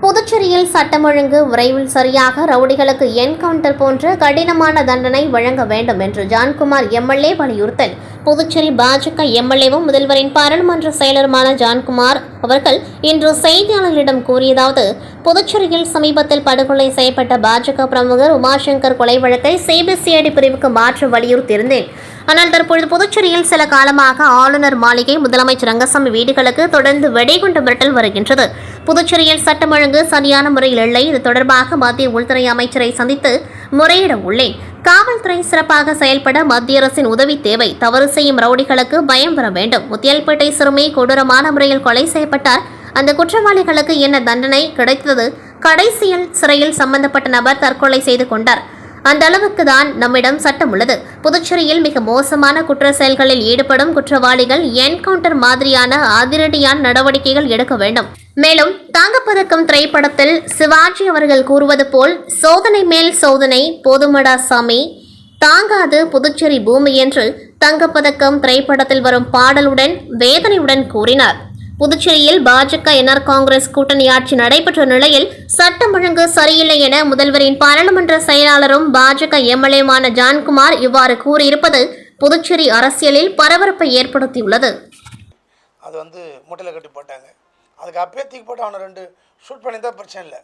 புதுச்சேரியில் சட்டம் ஒழுங்கு விரைவில் சரியாக ரவுடிகளுக்கு என்கவுண்டர் போன்ற கடினமான தண்டனை வழங்க வேண்டும் என்று ஜான்குமார் எம்எல்ஏ வலியுறுத்தல். புதுச்சேரி பாஜக எம்எல்ஏவும் முதல்வரின் பாராளுமன்ற செயலருமான ஜான்குமார் அவர்கள் இன்று செய்தியாளர்களிடம் கூறியதாவது: புதுச்சேரியில் சமீபத்தில் படுகொலை செய்யப்பட்ட பாஜக பிரமுகர் உமாசங்கர் கொலை வழக்கை சிபிசிஐடி பிரிவுக்கு மாற்ற வலியுறுத்தியிருந்தேன். ஆனால் தற்பொழுது புதுச்சேரியில் சில காலமாக ஆளுநர் மாளிகை, முதலமைச்சர் ரங்கசாமி வீடுகளுக்கு தொடர்ந்து வெடிகுண்டு மிரட்டல் வருகின்றது. புதுச்சேரியில் சட்டம் ஒழுங்கு சரியான முறையில் இல்லை. இது தொடர்பாக மத்திய உள்துறை அமைச்சரை சந்தித்து முறையிட உள்ளேன். காவல்துறை சிறப்பாக செயல்பட மத்திய அரசின் உதவி தேவை. தவறு செய்யும் ரவுடிகளுக்கு பயம் வர வேண்டும். முத்தியால்பேட்டை சிறுமி கொடூரமான முறையில் கொலை செய்யப்பட்டார். அந்த குற்றவாளிகளுக்கு என்ன தண்டனை கிடைத்தது? கடைசியில் சிறையில் சம்பந்தப்பட்ட நபர் தற்கொலை செய்து கொண்டார். அந்த அளவுக்கு தான் நம்மிடம் சட்டம் உள்ளது. புதுச்சேரியில் மிக மோசமான குற்ற செயல்களில் ஈடுபடும் குற்றவாளிகள் என்கவுண்டர் மாதிரியான அதிரடியான நடவடிக்கைகள் எடுக்க வேண்டும். மேலும் தங்கப்பதக்கம் திரைப்படத்தில் சிவாஜி அவர்கள் கூறுவது போல் சோதனை மேல் சோதனை போதுமடா சாமி, தாங்காது புதுச்சேரி பூமி என்று தங்கப்பதக்கம் திரைப்படத்தில் வரும் பாடலுடன் வேதனையுடன் கூறினார். புதுச்சேரியில் பாஜக என்ஆர் காங்கிரஸ் கூட்டணி ஆட்சி நடைபெற்ற நிலையில் சட்டம் ஒழுங்கு சரியில்லை என முதல்வரின் பாராளுமன்ற செயலாளரும் பாஜக எம்எல்ஏமான ஜான்குமார் இவ்வாறு கூறியிருப்பது புதுச்சேரி அரசியலில் பரபரப்பை ஏற்படுத்தியுள்ளது. அது மூட்டையில் கட்டி போட்டாங்க. அதுக்கு அப்பயே தூக்கி போட்டு அவனை 2 ஷூட் பண்ணியிருந்தால் பிரச்சனை இல்லை.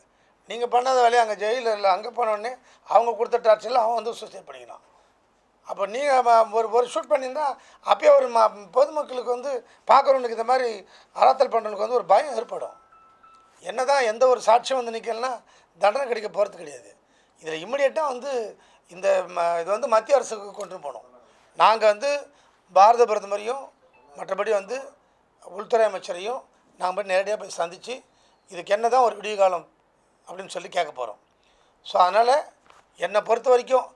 நீங்கள் பண்ணாத வேலையை அங்கே ஜெயிலில் அங்கே போனோடனே அவங்க கொடுத்த டார்ச்சரில் அவன் சூசைட் பண்ணிக்கணும். அப்போ நீங்கள் ஒரு ஷூட் பண்ணியிருந்தால் அப்பயே ஒரு பொதுமக்களுக்கு பார்க்குறவனுக்கு இந்த மாதிரி அறத்தல் பண்ணுறவனுக்கு ஒரு பயம் ஏற்படும். என்ன தான் எந்த ஒரு சாட்சியம் நிற்கலன்னா தண்டனை கிடைக்க போகிறது கிடையாது. இதில் இம்மிடியேட்டாக இந்த இது மத்திய அரசுக்கு கொண்டு போகணும். நாங்கள் பாரத பிரதமரையும் மற்றபடி உள்துறை அமைச்சரையும் நாங்கள் போய் நேரடியாக போய் சந்தித்து இதுக்கு என்ன தான் ஒரு விடிய காலம் அப்படின்னு சொல்லி கேட்க போகிறோம். ஸோ அதனால் என்னை பொறுத்த வரைக்கும்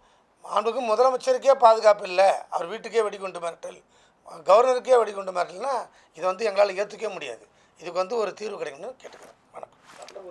மாண்புக்கு முதலமைச்சருக்கே பாதுகாப்பு இல்லை, அவர் வீட்டுக்கே வெடிகுண்டு மிரட்டல், கவர்னருக்கே வெடிகுண்டு மிரட்டல்னா இது எங்களால் ஏற்றுக்கவே முடியாது. இதுக்கு ஒரு தீர்வு கிடைக்கணும்னு கேட்டுக்கிறேன்.